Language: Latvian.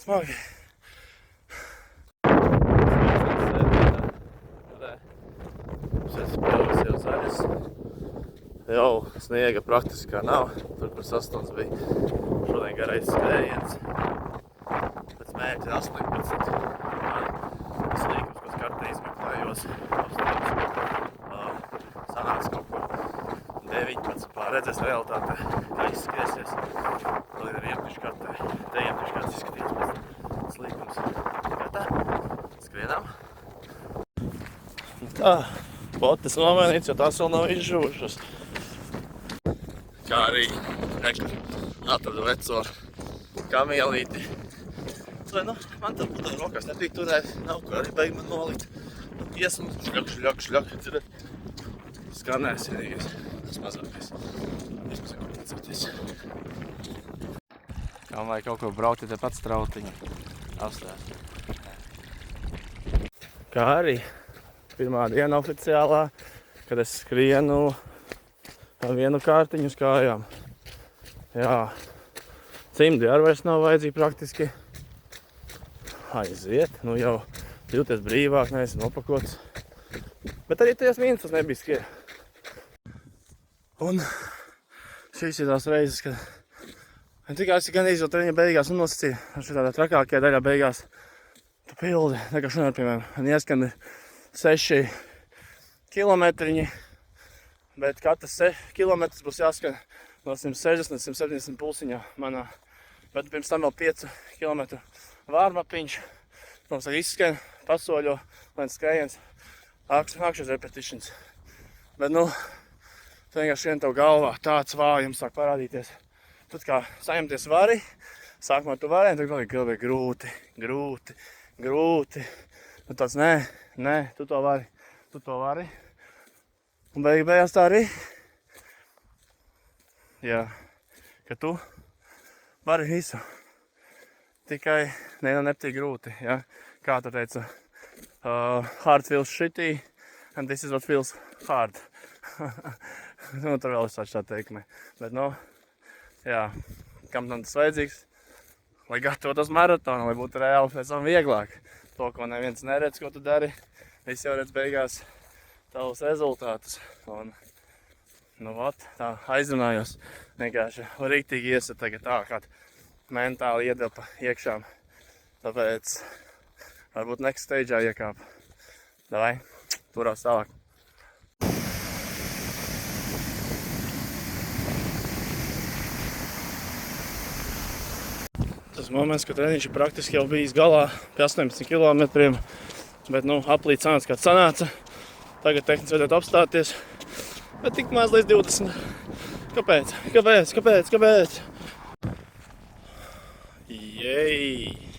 Smagi. Jau sniega praktiski kā nav, tur par 8 bija šodien garais skrējiens. Pēc mērķa 18. Es līkums, kas kartē izmeklējos, sanāks kaut ko 19. Redzēs realitātē, kā izskriesies. Vēl ir iemtiši kartē, te iemtiši kāds izskatījās pēc līkums. Kā tā? Skrienām. Tā, potes nomainīts, jo tās vēl nav izžuvušas. Kā arī atradu veco kamielīti. Nu, man tur būtu rokās nebija turēt, nav kur arī beig man nolikt. Iesmu, šļok, dzirēt. Skanēs vienīgais, tas mazākais. Vismaz kaut necauties. Kā man vajag kaut ko braukt, te pats strautiņu. Apstājās. Kā arī pirmā diena oficiālā, kad es skrienu vienu kārtiņu uz kājām. Jā, cimdi arī vairs nav vajadzīgi praktiski. Aiziet, nu jau jūties brīvāk, neesi nopakots. Bet arī tajās mīnusos nebija skriet. Un šīs ir tās reizes, kad tikai es gan izvēl treniņa beigās un nosacīju, ar šitādā trakākajā daļā beigās tu pildi, nekā šodien, piemēram, man ieskan 6 kilometriņi, bet katrs kilometrs būs jāskan no 160 līdz 170 pulsiņā manā. Bet pirms tam vēl 5 kilometru vārmapiņš. Protams, arī izskan, pasoļo, lēns skrējiens, nākšos repetitions. Bet, nu, tu vienkārši vien tev galvā tāds vājums sāk parādīties. Tad kā saņemties vari, sākumā tu vari, un tad vēl grūti. Nu tāds, nē, tu to vari. Un beigās tā arī. Jā, ka tu vari visu. Tikai nepatīk grūti, ja? Kā tu teica, hard feels shitty, and this is what feels hard. Nu, tur vēl ir tā teikme. Bet, nu, jā, kam tam tas vajadzīgs? Lai gatavotos maratonu, lai būtu reāli pēc tam vieglāk. To, ko neviens neredz, ko tu dari, visi jau redz beigās tavus rezultātus. Un, nu, tā aizrunājos. Vienkārši riktīgi iesat tagad tā, kā mentāli iedelpa iekšām. Tāpēc varbūt next stage'ā iekāp. Davai, turās tālāk. Tas moments, kad treniņš ir praktiski jau bijis galā pie 18 kilometriem, bet, nu, aplīt sanāca, kāds sanāca. Tagad tehniski vajadzētu apstāties, bet tik maz līdz 20. Kāpēc? Jej!